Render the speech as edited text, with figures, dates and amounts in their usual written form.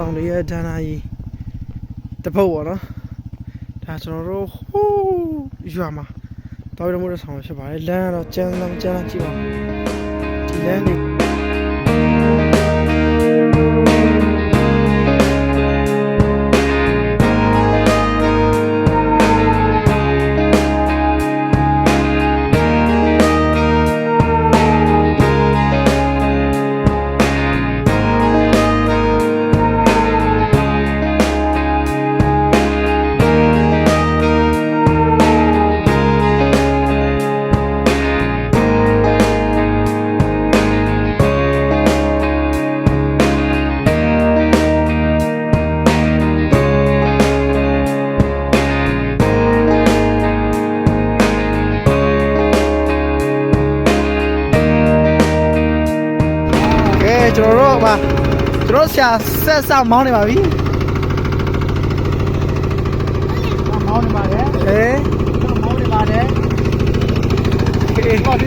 ဆောင်တွေရဲ့ဒဏ္ဍာရီတပုတ်ပေါ့နော်ဒါကျွန်တော်တို့ဟိုးရွာမှာတော်ရမို့ဆောင်ဖြစ်ပါတယ်လမ်းကတော့ကျန်းကြည့်ပါဒီလမ်းတွေကျွန်တော်ဆရာဆက်စမောင်းနေပါပြီမောင်းနေပါတယ်မောင်းနေပါတယ်